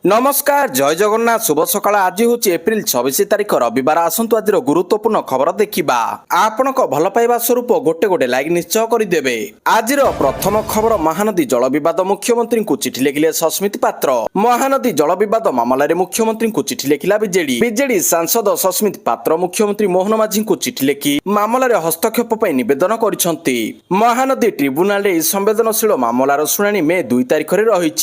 नमस्कार जय जगन्नाथ शुभ सकाळ आज हूँ एप्रिल 26 तारिख रविवार आसतु आज गुरुत्वपूर्ण खबर देखा आपण भल पाइबा स्वरूप गोटे गोटे लाइक निश्चय करदेवे। आज प्रथम खबर महानदी जल विवाद मुख्यमंत्री को चिठी लिखिले सस्मित पात्र। महानदी जल विवाद मामलें मुख्यमंत्री को चिठी लिखिला बीजेडी सांसद सस्मित पात्र मुख्यमंत्री मोहन माझी को चिठी लिखि मामलें हस्तक्षेप नवेदन कर महानदी ट्रिब्यूनाल संवेदनशील मामलार शुणाणी मे 2 तारिख में रही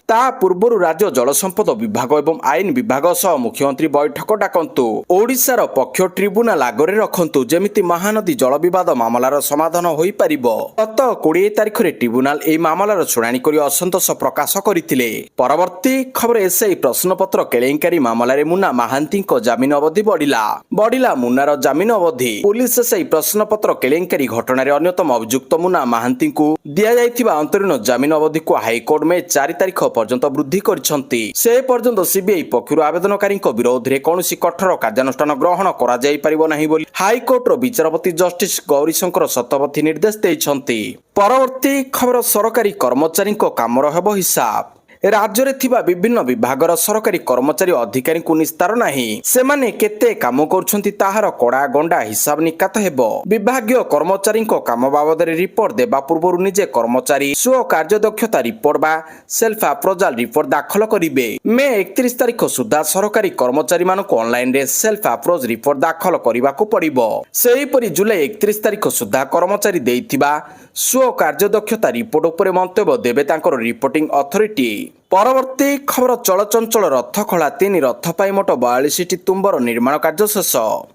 पूर्व राज्य जल संपद विभाग एवं आईन विभाग सह मुख्यमंत्री बैठक डाकंतु ओडिशार पक्ष ट्रिब्यूनाल आगरे रखंतु जेमिति महानदी जल विवाद मामलार समाधान होई परिबो। गत 20 तारिख में ट्रिब्यूनाल एई मामलार शुणाणी करी असंतोष प्रकाश करथिले। परवर्ती खबर एसआई प्रश्नपत्र केलेंकारी मामलार मुन्ना महांती जमीन अवधि बढ़िला मुन्नार जमीन अवधि पुलिस एसआई प्रश्नपत्र केलेंकारी घटनार अन्यतम अभियुक्त मुन्ना महांती को दिया जाइथिबा अंतरीण जमीन अवधि को हाईकोर्ट में 4 तारिख पर्यंत वृद्धि करछंती। से पर्यंत सीबीआई पक्षर आवेदनकारी विरोध में कौन कठोर कार्यानुष्ठान ग्रहण कर हाईकोर्टर विचारपति जस्टिस गौरीशंकर शतपथी निर्देश देइछंती। परवर्ती खबर सरकारी कर्मचारी कामर हेबो हिसाब। राज्य रे थिबा विभिन्न विभागर सरकारी कर्मचारी अधिकारी को निस्तार नाही सेमाने केते काम करूछंती ताहार कड़ा गंडा हिसाब निकात हेबो। विभागीय कर्मचारी काम बाबद रिपोर्ट देबा पूर्व निजे कर्मचारी स्व कार्यदक्षता रिपोर्ट बा सेल्फ अप्रोजल रिपोर्ट दाखल करिवे। मे 31 तारिख सुधा सरकारी कर्मचारी मानक ऑनलाइन रे सेल्फ अप्रोज रिपोर्ट दाखल करिबाकू पड़िबो। सेही परि जुलाई 31 तारिख सुधा कर्मचारी देइथिबा स्व कार्यदक्षता रिपोर्ट उपरे मंतव्य देबे तांकर रिपोर्टिंग अथॉरिटी। परवर्ती खबर चलचंचल रथ खला 3 रथ पाई मोट 42टी तुम्बर निर्माण कार्य शेष।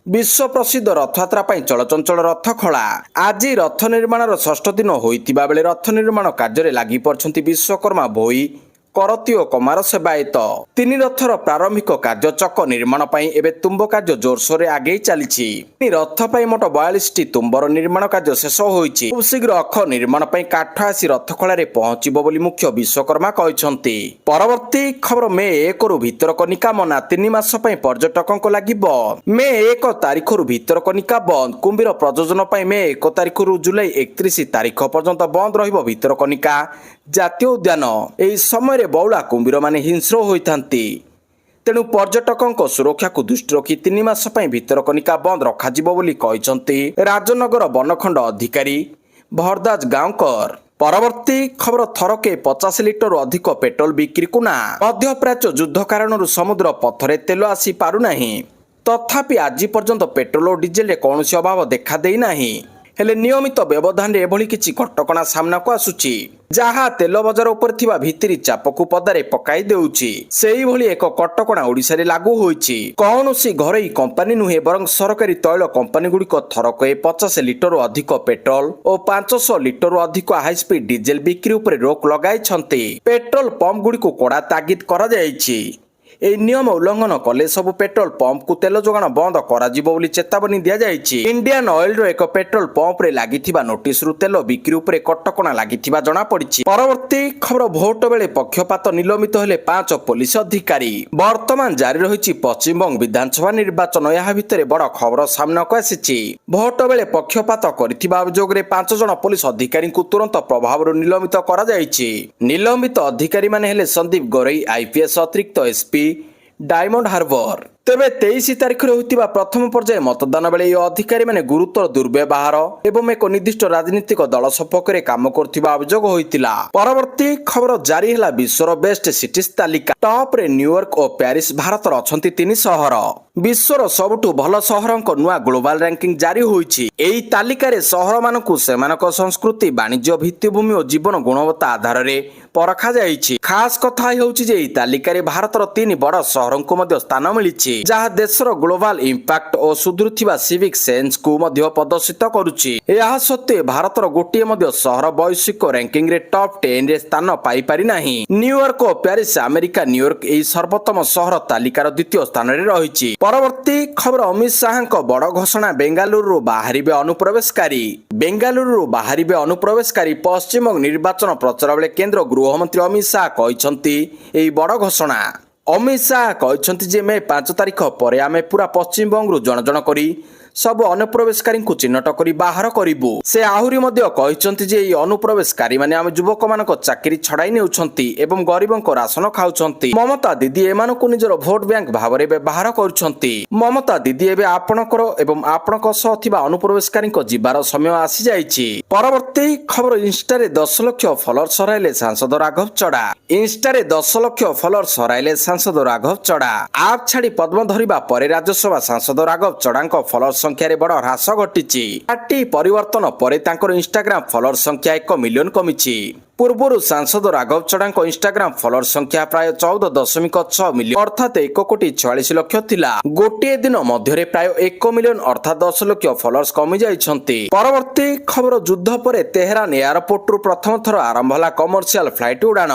विश्व प्रसिद्ध रथयात्रा पाई चलचंचल रथ खला आज रथ निर्माण 6ठ दिन होइतिबा बेले रथ निर्माण कार्य लागि पड़छंती विश्वकर्मा भोई करती और कमार सेवायत। 3 रथर प्रारंभिक कार्य चक निर्माण पाई एबे तुम्ब कार्य जोरसोर आगे चली। रथ पाई मोट 42टी तुम्बर निर्माण कार्य शेष होइछि। खूब शीघ्र अख निर्माण पाई काठ आसी रथखला रे पहुंचिबो बोली मुख्य विश्वकर्मा कहछंती। परवर्ती खबर मे 1 रु भितरकनिका मना 3 मास पाई पर्यटकक लागिबो। मे 1 तारिख रु भितरकनिका बंद। कुंभीर प्रयोजन पाई मे 1 तारिख रु जुलाई 31 तारिख पर्यंत बंद रहिबो भितरकनिका जातीय उद्यान। एही समय बौला कुंभीर माने हिंस्र होइथांती तेणु पर्यटकों सुरक्षा को दृष्टि रखी 3 मास पाई भितरकनिका बंद रखाजिबो बोली कहछंती राजनगर वनखंड अधिकारी भरदास गांवकर। परवर्ती खबर थरके 50 लिटर अधिक पेट्रोल बिक्री को ना मध्यप्राच्य युद्ध कारण समुद्र पथरे तेल आसी पारु नाही तथापि आज पर्यंत पेट्रोल और डीजेल रे कौनसी अभाव देखा देई नाही। हेले नियमित व्यवधान रे एभली किछि कटकणा सामना को आसुची जहा तेल बजार उपर थिबा भितरी चाप को पदारे पकाई देउची। सेही भली एक कटकणा ओडिसा रे लागू होईची। कौनसी घरोई कंपनी नुहे बरं सरकारी तैल कंपनी गुड़िक थरके 50 लिटर अधिक पेट्रोल और 500 लिटर अधिक हाई स्पीड डीजेल बिक्री उपर रोक लगाइछंती। पेट्रोल पंप गुड़िक कड़ा तागिद करा जायछि। एई नियम उल्लंघन कले सब पेट्रोल पंप को तेल जोगाण बंद कराजिबो बोली चेतावनी दिया जायछि। इंडियन ऑयल रो एक पेट्रोल पंप रे लागिथिबा नोटिस रु तेल बिक्री उपरे कटकणा लागिथिबा जणा पड़िछि। परवर्ती खबर भोट बेले पक्षपात निलंबित हेले 5 पुलिस अधिकारी। वर्तमान जारी रहिछि पश्चिमबंग विधानसभा निर्वाचन। या भितरे बड़ खबर सामना को आसिछि। भोट बेले पक्षपात करिथिबा अभियोग रे 5 जण पुलिस अधिकारी को तुरंत प्रभाव रु निलंबित करा जायछि। निलंबित अधिकारी माने हेले संदीप गोरई आईपीएस अतिरिक्त एसपी डायमंड हार्बर। तेबे 23 तारिख रे होतिबा प्रथम पर्याय मतदान बेले अधिकारी माने गुरुतर दुर्व्यवहार एवं एक निर्दिष्ट राजनीतिक दल सपक्ष रे काम करथिबा अभियोग होइतिला। परवर्ती खबर जारी हला विश्वर बेस्ट सिटीज तालिका। टॉप रे न्यूयॉर्क और पेरिस भारतर अछंती 3 शहर। विश्वर सबुठु भल शहरक नुआ ग्लोबल रैंकिंग जारी होइछि। एई तालिका रे शहर मानकु सेमानक संस्कृति वाणिज्य भित्तिभूमि और जीवन गुणवत्ता आधार रे परखा जाइछि। खास कथा हेउछि जे एई तालिका रे भारतर 3 बड़ शहरक मध्ये स्थान मिलिछि जहाँ देशर ग्लोबल इंपैक्ट और सुधुरुथिबा सिविक सेंस को मध्य प्रदर्शित करुछि। एहा सत्वे भारतर गोटिए मध्य शहर वैश्विक रैंकिंग रे टॉप 10 रे स्थान पाई पारि नाही। न्यूयॉर्क और पेरिस अमेरिका न्यूयॉर्क एई सर्वोत्तम शहर तालिकार द्वितीय स्थान रे रहिछि। परवर्ती खबर अमित शाहଙ୍କ बड़ घोषणा बेंगालुरु बाहरिबे अनुप्रवेशकारी। बेंगालुरु बाहरिबे अनुप्रवेशकारी पश्चिमबंग निर्वाचन प्रचार बेले केंद्र गृहमंत्री अमित शाह कहछंती एई बड़ घोषणा। अमित शाह कहछंती जे मे 5 तारिख परे आमे पूरा पश्चिमबंग रु जण जण करी ସବୁ ଅନୁପ୍ରବେଶକାରୀଙ୍କୁ ଚିହ୍ନଟ କରି ବାହାର କରିବୁ। ସେ ଆହୁରି ମଧ୍ୟ କହିଛନ୍ତି ଯେ ଏହି ଅନୁପ୍ରବେଶକାରୀମାନେ ଆମ ଯୁବକମାନଙ୍କ ଚାକିରି ଛଡାଇ ନେଉଛନ୍ତି ଏବଂ ଗରିବଙ୍କ ରାସନ ଖାଉଛନ୍ତି। ମମତା ଦିଦି ଏମାନଙ୍କୁ ନିଜର ଭୋଟ ବ୍ୟାଙ୍କ ଭାବରେ ବ୍ୟବହାର କରୁଛନ୍ତି। ମମତା ଦିଦି ଏବେ ଆପଣଙ୍କର ଏବଂ ଆପଣଙ୍କ ସହ ଥିବା ଅନୁପ୍ରବେଶକାରୀଙ୍କ ଯିବାର ସମୟ ଆସିଯାଇଛି। ପରବର୍ତ୍ତୀ ଖବର ଇନଷ୍ଟାରେ 10 ଲକ୍ଷ ଫଲୋଅର୍ସ ହରାଇଲେ ସାଂସଦ ରାଘବ ଚଡା। ଇନଷ୍ଟାରେ 10 ଲକ୍ଷ ଫଲୋଅର୍ସ ହରାଇଲେ ସାଂସଦ ରାଘବ ଚଡା। ଆପ୍ ଛାଡି ପଦ୍ମ ଧରିବା ପରେ ରାଜ୍ୟସଭା ସାଂସଦ ରାଘବ ଚଡାଙ୍କ ଫଲୋଅର୍ସ ସଂଖ୍ୟାରେ ବଡ଼ ହ୍ରାସ ଘଟିଛି। ପାର୍ଟି ପରିବର୍ତ୍ତନ ପରେ ତାଙ୍କର ଇନଷ୍ଟାଗ୍ରାମ ଫଲୋଅର୍ସ ସଂଖ୍ୟା 1 ମିଲିୟନ କମିଛି। ପୂର୍ବରୁ ସାଂସଦ ରାଘବ ଚଡାଙ୍କ ଇନଷ୍ଟାଗ୍ରାମ ଫଲୋଅର୍ସ ସଂଖ୍ୟା ପ୍ରାୟ 14.6 ମିଲିୟନ ଅର୍ଥାତ୍ 1,46,00,000 ଥିଲା। ଗୋଟିଏ ଦିନ ମଧ୍ୟରେ ପ୍ରାୟ 1 ମିଲିୟନ ଅର୍ଥାତ୍ 10 ଲକ୍ଷ ଫଲୋଅର୍ସ କମି ଯାଇଛନ୍ତି। ପରବର୍ତ୍ତୀ ଖବର ଯୁଦ୍ଧ ପରେ ତେହେରାନ ଏୟାରପୋର୍ଟରୁ ପ୍ରଥମ ଥର ଆରମ୍ଭ ହେଲା କମର୍ସିଆଲ ଫ୍ଲାଇଟ୍ ଉଡ଼ାଣ।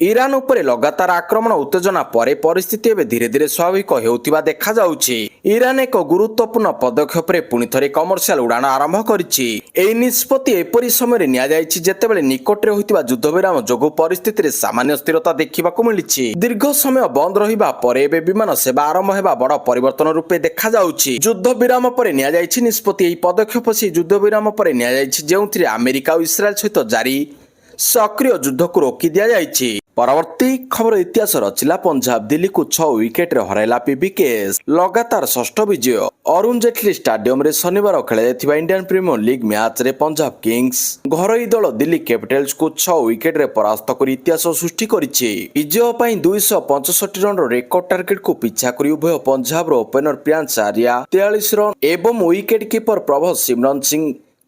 ଇରାନ ଉପରେ ଲଗାତାର ଆକ୍ରମଣ ଉତ୍ତେଜନା ପରେ ପରିସ୍ଥିତି ଏବେ ଧୀରେ ଧୀରେ ସ୍ୱାଭାବିକ ହେଉଥିବା ଦେଖାଯାଉଛି। ଇରାନ ଏକ ଗୁରୁତ୍ୱପୂର୍ଣ୍ଣ ପଦକ୍ଷେପରେ ପୁଣି ଥରେ କମର୍ସିଆଲ ଉଡ଼ାଣ ଆରମ୍ଭ କରିଛି। ଏହି ନିଷ୍ପତ୍ତି ଏପରି ସମୟରେ ନିଆଯାଇଛି ଯେତେବେଳେ ନିକଟରେ ହୋଇଥିବା ଯୁଦ୍ଧ ବିରାମ ଯୋଗୁଁ ପରିସ୍ଥିତିରେ ସାମାନ୍ୟ ସ୍ଥିରତା ଦେଖିବାକୁ ମିଳିଛି। ଦୀର୍ଘ ସମୟ ବନ୍ଦ ରହିବା ପରେ ଏବେ ବିମାନ ସେବା ଆରମ୍ଭ ହେବା ବଡ଼ ପରିବର୍ତ୍ତନ ରୂପେ ଦେଖାଯାଉଛି। ଯୁଦ୍ଧ ବିରାମ ପରେ ନିଆଯାଇଛି ନିଷ୍ପତ୍ତି। ଏହି ପଦକ୍ଷେପ ସେହି ଯୁଦ୍ଧ ବିରାମ ପରେ ନିଆଯାଇଛି ଯେଉଁଥିରେ ଆମେରିକା ଓ ଇସ୍ରାଏଲ ସହିତ ଜାରି ସକ୍ରିୟ ଯୁଦ୍ଧକୁ ରୋକି ଦିଆଯାଇଛି। ପରବର୍ତ୍ତୀ ଖବର ଇତିହାସ ରଚିଲା ପଞ୍ଜାବ। ଦିଲ୍ଲୀକୁ 6 ୱିକେଟରେ ହରାଇଲା PBKS। ଲଗାତାର ଷଷ୍ଠ ବିଜୟ। ଅରୁଣ ଜେଟଲୀ ଷ୍ଟାଡିୟମରେ ଶନିବାର ଖେଳାଯାଇଥିବା ଇଣ୍ଡିଆନ୍ ପ୍ରିମିୟର ଲିଗ୍ ମ୍ୟାଚରେ ପଞ୍ଜାବ କିଙ୍ଗସ୍ ଘରୋଇ ଦଳ ଦିଲ୍ଲୀ କ୍ୟାପିଟାଲ୍ସକୁ 6 ୱିକେଟରେ ପରାସ୍ତ କରି ଇତିହାସ ସୃଷ୍ଟି କରିଛି। ବିଜୟ ପାଇଁ 265 ରନର ରେକର୍ଡ ଟାର୍ଗେଟକୁ ପିଛା କରି ଉଭୟ ପଞ୍ଜାବର ଓପନର ପ୍ରିୟାଂଶ ଆର୍ୟା 43 ରନ ଏବଂ wicket keeper Prabh Simran Singh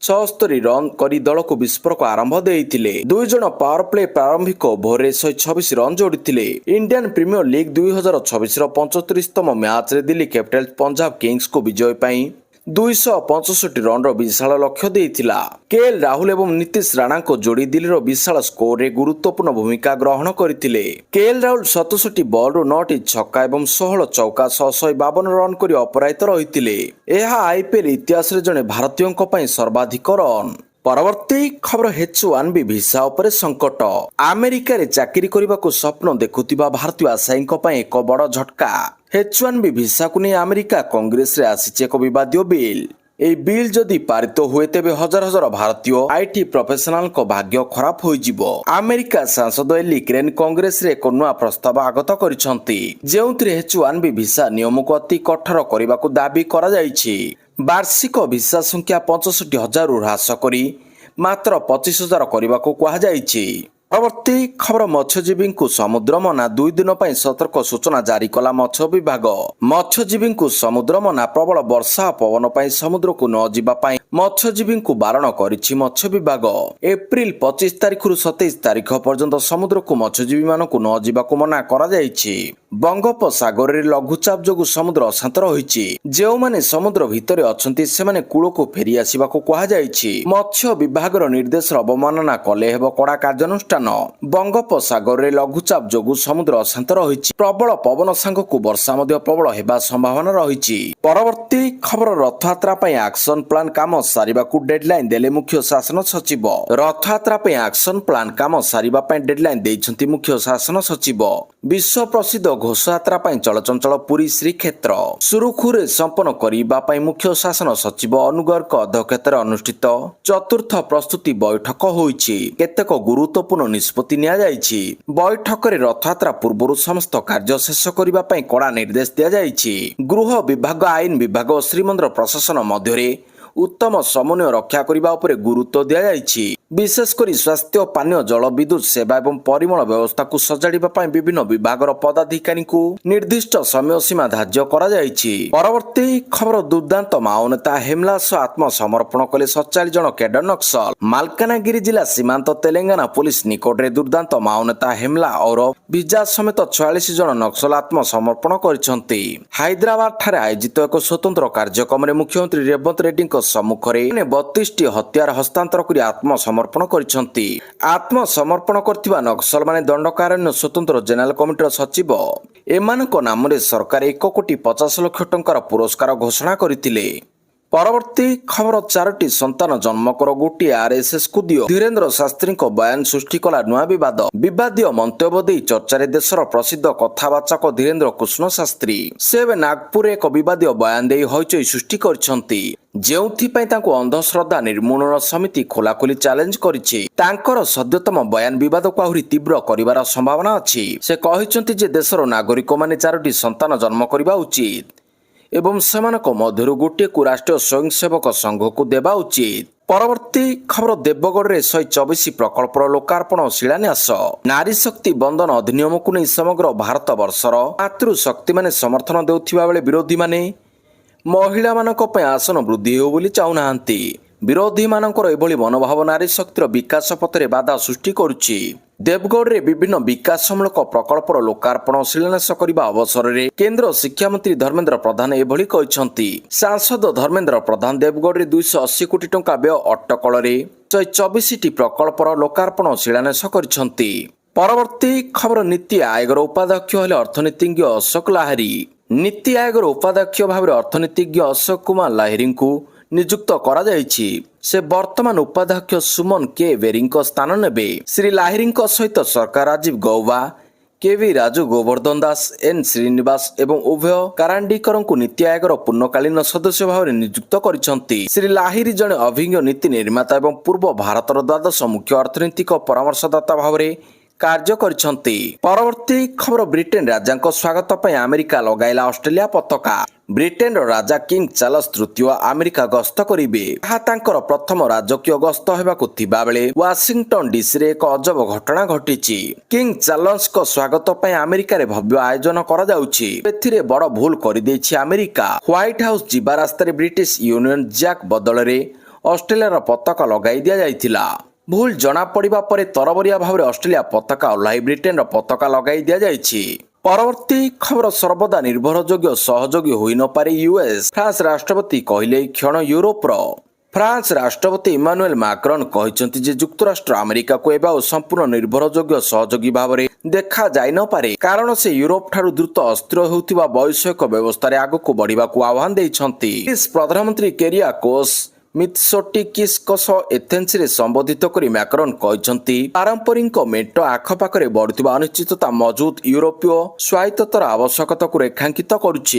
76 run କରି ଦଳକୁ ବିସ୍ଫୋରକ ଆରମ୍ଭ ଦେଇଥିଲେ। ଦୁଇ ଜଣ ପାୱାର ପ୍ଲେ ପ୍ରାରମ୍ଭିକ ଓଭରରେ 126 ରନ ଯୋଡ଼ିଥିଲେ। ଇଣ୍ଡିଆନ୍ ପ୍ରିମିୟର ଲିଗ୍ 2026ର 35ତମ ମ୍ୟାଚରେ ଦିଲ୍ଲୀ କ୍ୟାପିଟାଲ୍ସ ପଞ୍ଜାବ କିଙ୍ଗସ୍କୁ ବିଜୟ ପାଇଁ 265 ରନର ବିଶାଳ ଲକ୍ଷ୍ୟ ଦେଇଥିଲା। KL ରାହୁଲ ଏବଂ ନୀତିଶ ରାଣାଙ୍କ ଯୋଡ଼ି ଦିଲ୍ଲୀର ବିଶାଳ ସ୍କୋରରେ ଗୁରୁତ୍ୱପୂର୍ଣ୍ଣ ଭୂମିକା ଗ୍ରହଣ କରିଥିଲେ। KL ରାହୁଲ 67 ବଲରୁ 9ଟି ଛକା ଏବଂ 16 ଚୌକା ସହ 152 ରନ କରି ଅପରାଜିତ ରହିଥିଲେ। ଏହା IPL ଇତିହାସରେ ଜଣେ ଭାରତୀୟଙ୍କ ପାଇଁ ସର୍ବାଧିକ ରନ। ପରବର୍ତ୍ତୀ ଖବର H1B ଭିସା ଉପରେ ସଙ୍କଟ। ଆମେରିକାରେ ଚାକିରି କରିବାକୁ ସ୍ୱପ୍ନ ଦେଖୁଥିବା ଭାରତୀୟ ଆଶାୟୀଙ୍କ ପାଇଁ ଏକ ବଡ଼ ଝଟକା। H1B ଭିସାକୁ ନେଇ ଆମେରିକା କଂଗ୍ରେସରେ ଆସିଛି ଏକ ବିବାଦୀୟ ବିଲ୍। ଏହି ବିଲ୍ ଯଦି ପାରିତ ହୁଏ ତେବେ ହଜାର ହଜାର ଭାରତୀୟ IT ପ୍ରଫେସନାଲଙ୍କ ଭାଗ୍ୟ ଖରାପ ହୋଇଯିବ। ଆମେରିକା ସାଂସଦ ଏଲି କ୍ରେନ୍ କଂଗ୍ରେସରେ ଏକ ନୂଆ ପ୍ରସ୍ତାବ ଆଗତ କରିଛନ୍ତି ଯେଉଁଥିରେ H1B ଭିସା ନିୟମକୁ ଅତି କଠୋର କରିବାକୁ ଦାବି କରାଯାଇଛି। ବାର୍ଷିକ ଭିସା ସଂଖ୍ୟା 65,000ରୁ ହ୍ରାସ କରି ମାତ୍ର 25,000 କରିବାକୁ କୁହାଯାଇଛି। ପରବର୍ତ୍ତୀ ଖବର ମତ୍ସ୍ୟଜୀବୀଙ୍କୁ ସମୁଦ୍ର ମନା। 2 ଦିନ ପାଇଁ ସତର୍କ ସୂଚନା ଜାରି କଲା ମତ୍ସ୍ୟ ବିଭାଗ। ମତ୍ସ୍ୟଜୀବୀଙ୍କୁ ସମୁଦ୍ର ମନା। ପ୍ରବଳ ବର୍ଷା ପବନ ପାଇଁ ସମୁଦ୍ରକୁ ନ ଯିବା ପାଇଁ ମତ୍ସ୍ୟଜୀବୀଙ୍କୁ ବାରଣ କରିଛି ମତ୍ସ୍ୟ ବିଭାଗ। ଏପ୍ରିଲ 25 ତାରିଖରୁ 27 ତାରିଖ ପର୍ଯ୍ୟନ୍ତ ସମୁଦ୍ରକୁ ମତ୍ସ୍ୟଜୀବୀମାନଙ୍କୁ ନ ଯିବାକୁ ମନା କରାଯାଇଛି। ବଙ୍ଗୋପସାଗରରେ ଲଘୁଚାପ ଯୋଗୁଁ ସମୁଦ୍ର ଅଶାନ୍ତ ରହିଛି। ଯେଉଁମାନେ ସମୁଦ୍ର ଭିତରେ ଅଛନ୍ତି ସେମାନେ କୂଳକୁ ଫେରି ଆସିବାକୁ କୁହାଯାଇଛି। ମତ୍ସ୍ୟ ବିଭାଗର ନିର୍ଦ୍ଦେଶର ଅବମାନନା କଲେ ହେବ କଡ଼ା କାର୍ଯ୍ୟାନୁଷ୍ଠାନ। ବଙ୍ଗୋପସାଗରରେ ଲଘୁଚାପ ଯୋଗୁଁ ସମୁଦ୍ର ଅଶାନ୍ତ ରହିଛି। ପ୍ରବଳ ପବନ ସାଙ୍ଗକୁ ବର୍ଷା ମଧ୍ୟ ପ୍ରବଳ ହେବା ସମ୍ଭାବନା ରହିଛି। ପରବର୍ତ୍ତୀ ଖବର ରଥଯାତ୍ରା ପାଇଁ ଆକ୍ସନ ପ୍ଲାନ କାମ ସାରିବାକୁ ଡେଡଲାଇନ ଦେଲେ ମୁଖ୍ୟ ଶାସନ ସଚିବ। ରଥଯାତ୍ରା ପାଇଁ ଆକ୍ସନ ପ୍ଲାନ କାମ ସାରିବା ପାଇଁ ଡେଡଲାଇନ ଦେଇଛନ୍ତି ମୁଖ୍ୟ ଶାସନ ସଚିବ। ବିଶ୍ୱ ପ୍ରସିଦ୍ଧ ଘୋଷଯାତ୍ରା ପାଇଁ ଚଳଚଞ୍ଚଳ ପୁରୀ ଶ୍ରୀକ୍ଷେତ୍ର ସୁରୁଖୁରୁରେ ସମ୍ପନ୍ନ କରିବା ପାଇଁ ମୁଖ୍ୟ ଶାସନ ସଚିବ ଅନୁଗରଙ୍କ ଅଧ୍ୟକ୍ଷତାରେ ଅନୁଷ୍ଠିତ ଚତୁର୍ଥ ପ୍ରସ୍ତୁତି ବୈଠକ ହୋଇଛି। କେତେକ ଗୁରୁତ୍ୱପୂର୍ଣ୍ଣ ନିଷ୍ପତ୍ତି ନିଆଯାଇଛି। ବୈଠକରେ ରଥଯାତ୍ରା ପୂର୍ବରୁ ସମସ୍ତ କାର୍ଯ୍ୟ ଶେଷ କରିବା ପାଇଁ କଡ଼ା ନିର୍ଦ୍ଦେଶ ଦିଆଯାଇଛି। ଗୃହ ବିଭାଗ, ଆଇନ ବିଭାଗ ଓ ଶ୍ରୀମନ୍ଦିର ପ୍ରଶାସନ ମଧ୍ୟରେ ଉତ୍ତମ ସମନ୍ୱୟ ରକ୍ଷା କରିବା ଉପରେ ଗୁରୁତ୍ୱ ଦିଆଯାଇଛି। ବିଶେଷ କରି ସ୍ୱାସ୍ଥ୍ୟ, ପାନୀୟ ଜଳ, ବିଦ୍ୟୁତ ସେବା ଏବଂ ପରିମଳ ବ୍ୟବସ୍ଥାକୁ ସଜାଡ଼ିବା ପାଇଁ ବିଭିନ୍ନ ବିଭାଗର ପଦାଧିକାରୀଙ୍କୁ ନିର୍ଦ୍ଦିଷ୍ଟ ସମୟସୀମା ଧାର୍ଯ୍ୟ କରାଯାଇଛି। ପରବର୍ତ୍ତୀ ଖବର ଦୁର୍ଦ୍ଦାନ୍ତ ମାଓ ନେତା ହେମଲାସ ଆତ୍ମସମର୍ପଣ କଲେ 47 ଜଣ କ୍ୟାଡର ନକ୍ସଲ। ମାଲକାନଗିରି ଜିଲ୍ଲା ସୀମାନ୍ତ ତେଲେଙ୍ଗାନା ପୋଲିସ ନିକଟରେ ଦୁର୍ଦ୍ଦାନ୍ତ ମାଓ ନେତା ହେମଲା ଔରଫ ବିଜା ସମେତ 46 ଜଣ ନକ୍ସଲ ଆତ୍ମସମର୍ପଣ କରିଛନ୍ତି। ହାଇଦ୍ରାବାଦ ଠାରେ ଆୟୋଜିତ ଏକ ସ୍ୱତନ୍ତ୍ର କାର୍ଯ୍ୟକ୍ରମରେ ମୁଖ୍ୟମନ୍ତ୍ରୀ ରେବନ୍ତ ରେଡ୍ଡୀଙ୍କ ସମ୍ମୁଖରେ 32ଟି ହତିଆର ହସ୍ତାନ୍ତର କରି ଆତ୍ମସମର୍ପଣ କରିଛନ୍ତି। ଆତ୍ମସମର୍ପଣ କରିଥିବା ନକ୍ସଲମାନେ ଦଣ୍ଡକାରଣ୍ୟ ସ୍ୱତନ୍ତ୍ର ଜେନେରାଲ କମିଟିର ସଚିବ। ଏମାନଙ୍କ ନାମରେ ସରକାର 1,50,00,000 ଟଙ୍କାର ପୁରସ୍କାର ଘୋଷଣା କରିଥିଲେ। ପରବର୍ତ୍ତୀ ଖବର 4ଟି ସନ୍ତାନ ଜନ୍ମ କର ଗୋଟିଏ ଆରଏସଏସ୍ କୁ ଦିଅ। ଧୀରେନ୍ଦ୍ର ଶାସ୍ତ୍ରୀଙ୍କ ବୟାନ ସୃଷ୍ଟି କଲା ନୂଆ ବିବାଦ। ବିବାଦୀୟ ମନ୍ତବ୍ୟ ଦେଇ ଚର୍ଚ୍ଚାରେ ଦେଶର ପ୍ରସିଦ୍ଧ କଥାବାଚକ ଧୀରେନ୍ଦ୍ର କୃଷ୍ଣ ଶାସ୍ତ୍ରୀ। ସେ ଏବେ ନାଗପୁରରେ ଏକ ବିବାଦୀୟ ବୟାନ ଦେଇ ହଇଚଇ ସୃଷ୍ଟି କରିଛନ୍ତି, ଯେଉଁଥିପାଇଁ ତାଙ୍କୁ ଅନ୍ଧଶ୍ରଦ୍ଧା ନିର୍ମୂଳନ ସମିତି ଖୋଲାଖୋଲି ଚ୍ୟାଲେଞ୍ଜ କରିଛି। ତାଙ୍କର ସଦ୍ୟତମ ବୟାନ ବିବାଦକୁ ଆହୁରି ତୀବ୍ର କରିବାର ସମ୍ଭାବନା ଅଛି। ସେ କହିଛନ୍ତି ଯେ ଦେଶର ନାଗରିକମାନେ 4ଟି ସନ୍ତାନ ଜନ୍ମ କରିବା ଉଚିତ ଏବଂ ସେମାନଙ୍କ ମଧ୍ୟରୁ ଗୋଟିଏକୁ ରାଷ୍ଟ୍ରୀୟ ସ୍ୱୟଂସେବକ ସଂଘକୁ ଦେବା ଉଚିତ। ପରବର୍ତ୍ତୀ ଖବର ଦେବଗଡ଼ରେ 124 ପ୍ରକଳ୍ପର ଲୋକାର୍ପଣ ଓ ଶିଳାନ୍ୟାସ। ନାରୀ ଶକ୍ତି ବନ୍ଦନ ଅଧିନିୟମକୁ ନେଇ ସମଗ୍ର ଭାରତ ବର୍ଷର ମାତୃଶକ୍ତିମାନେ ସମର୍ଥନ ଦେଉଥିବା ବେଳେ ବିରୋଧୀମାନେ ମହିଳାମାନଙ୍କ ପାଇଁ ଆସନ ବୃଦ୍ଧି ହେଉ ବୋଲି ଚାହୁଁନାହାନ୍ତି। ବିରୋଧୀମାନଙ୍କର ଏଭଳି ମନୋଭାବ ନାରୀ ଶକ୍ତିର ବିକାଶ ପଥରେ ବାଧା ସୃଷ୍ଟି କରୁଛି। ଦେବଗଡ଼ରେ ବିଭିନ୍ନ ବିକାଶମୂଳକ ପ୍ରକଳ୍ପର ଲୋକାର୍ପଣ ଓ ଶିଳାନ୍ୟାସ କରିବା ଅବସରରେ କେନ୍ଦ୍ର ଶିକ୍ଷାମନ୍ତ୍ରୀ ଧର୍ମେନ୍ଦ୍ର ପ୍ରଧାନ ଏଭଳି କହିଛନ୍ତି। ସାଂସଦ ଧର୍ମେନ୍ଦ୍ର ପ୍ରଧାନ ଦେବଗଡ଼ରେ 280 କୋଟି ଟଙ୍କା ବ୍ୟୟ ଅଟକଳରେ 124ଟି ପ୍ରକଳ୍ପର ଲୋକାର୍ପଣ ଓ ଶିଳାନ୍ୟାସ କରିଛନ୍ତି। ପରବର୍ତ୍ତୀ ଖବର ନୀତି ଆୟୋଗର ଉପାଧ୍ୟକ୍ଷ ହେଲେ ଅର୍ଥନୀତିଜ୍ଞ ଅଶୋକ ଲାହିରୀ। ନୀତି ଆୟୋଗର ଉପାଧ୍ୟକ୍ଷ ଭାବରେ ଅର୍ଥନୀତିଜ୍ଞ ଅଶୋକ କୁମାର ଲାହିରୀଙ୍କୁ ନିଯୁକ୍ତ କରାଯାଇଛି। ସେ ବର୍ତ୍ତମାନ ଉପାଧ୍ୟକ୍ଷ ସୁମନ କେ ବେରୀଙ୍କ ସ୍ଥାନ ନେବେ। ଶ୍ରୀ ଲାହିରୀଙ୍କ ସହିତ ସରକାର ରାଜୀବ ଗୌବା, କେଭି ରାଜୁ, ଗୋବର୍ଦ୍ଧନ ଦାସ, ଏନ୍ ଶ୍ରୀନିବାସ ଏବଂ ଉଭୟ କାରାଣ୍ଡିକରଙ୍କୁ ନୀତି ଆୟୋଗର ପୂର୍ଣ୍ଣକାଳୀନ ସଦସ୍ୟ ଭାବରେ ନିଯୁକ୍ତ କରିଛନ୍ତି। ଶ୍ରୀ ଲାହିରୀ ଜଣେ ଅଭିଜ୍ଞ ନୀତି ନିର୍ମାତା ଏବଂ ପୂର୍ବ ଭାରତର ଦ୍ୱାଦଶ ମୁଖ୍ୟ ଅର୍ଥନୈତିକ ପରାମର୍ଶଦାତା ଭାବରେ କାର୍ଯ୍ୟ କରିଛନ୍ତି। ପରବର୍ତ୍ତୀ ଖବର ବ୍ରିଟେନ ରାଜାଙ୍କ ସ୍ୱାଗତ ପାଇଁ ଆମେରିକା ଲଗାଇଲା ଅଷ୍ଟ୍ରେଲିଆ ପତାକା। ବ୍ରିଟେନର ରାଜା କିଙ୍ଗ ଚାର୍ଲସ ତୃତୀୟ ଆମେରିକା ଗସ୍ତ କରିବେ। ଏହା ତାଙ୍କର ପ୍ରଥମ ରାଜକୀୟ ଗସ୍ତ ହେବାକୁ ଥିବା ବେଳେ ୱାସିଂଟନ ଡିସିରେ ଏକ ଅଜବ ଘଟଣା ଘଟିଛି। କିଙ୍ଗ ଚାର୍ଲସଙ୍କ ସ୍ୱାଗତ ପାଇଁ ଆମେରିକାରେ ଭବ୍ୟ ଆୟୋଜନ କରାଯାଉଛି। ଏଥିରେ ବଡ଼ ଭୁଲ କରିଦେଇଛି ଆମେରିକା। ହ୍ୱାଇଟ୍ ହାଉସ ଯିବା ରାସ୍ତାରେ ବ୍ରିଟିଶ ୟୁନିୟନ ଜ୍ୟାକ୍ ବଦଳରେ ଅଷ୍ଟ୍ରେଲିଆର ପତାକା ଲଗାଇ ଦିଆଯାଇଥିଲା। ଭୁଲ ଜଣାପଡ଼ିବା ପରେ ତରବରିଆ ଭାବରେ ଅଷ୍ଟ୍ରେଲିଆ ପତାକା ଓହ୍ଲାଇ ବ୍ରିଟେନର ପତାକା ଲଗାଇ ଦିଆଯାଇଛି। ପରବର୍ତ୍ତୀ ଖବର ସର୍ବଦା ନିର୍ଭରଯୋଗ୍ୟ ସହଯୋଗୀ ହୋଇନପାରେ ୟୁଏସ୍। ଫ୍ରାନ୍ସ ରାଷ୍ଟ୍ରପତି କହିଲେ ଏହି କ୍ଷଣ ୟୁରୋପର। ଫ୍ରାନ୍ସ ରାଷ୍ଟ୍ରପତି ଇମାନୁଏଲ ମାକ୍ରନ୍ କହିଛନ୍ତି ଯେ ଯୁକ୍ତରାଷ୍ଟ୍ର ଆମେରିକାକୁ ଏବେ ଆଉ ସମ୍ପୂର୍ଣ୍ଣ ନିର୍ଭରଯୋଗ୍ୟ ସହଯୋଗୀ ଭାବରେ ଦେଖାଯାଇନପାରେ, କାରଣ ସେ ୟୁରୋପ ଠାରୁ ଦ୍ରୁତ ଅସ୍ଥିର ହେଉଥିବା ବୈଷୟିକ ବ୍ୟବସ୍ଥାରେ ଆଗକୁ ବଢ଼ିବାକୁ ଆହ୍ୱାନ ଦେଇଛନ୍ତି। ପ୍ରଧାନମନ୍ତ୍ରୀ କେରିଆକୋସ ମିତ୍ସୋଟିକିସ୍ଙ୍କ ସହ ଏଥେନ୍ସରେ ସମ୍ବୋଧିତ କରି ମ୍ୟାକ୍ରନ୍ କହିଛନ୍ତି ପାରମ୍ପରିକ ମେଣ୍ଟ ଆଖପାଖରେ ବଢୁଥିବା ଅନିଶ୍ଚିତତା ମଜବୁତ ୟୁରୋପୀୟ ସ୍ୱାୟତ୍ତତାର ଆବଶ୍ୟକତାକୁ ରେଖାଙ୍କିତ କରୁଛି।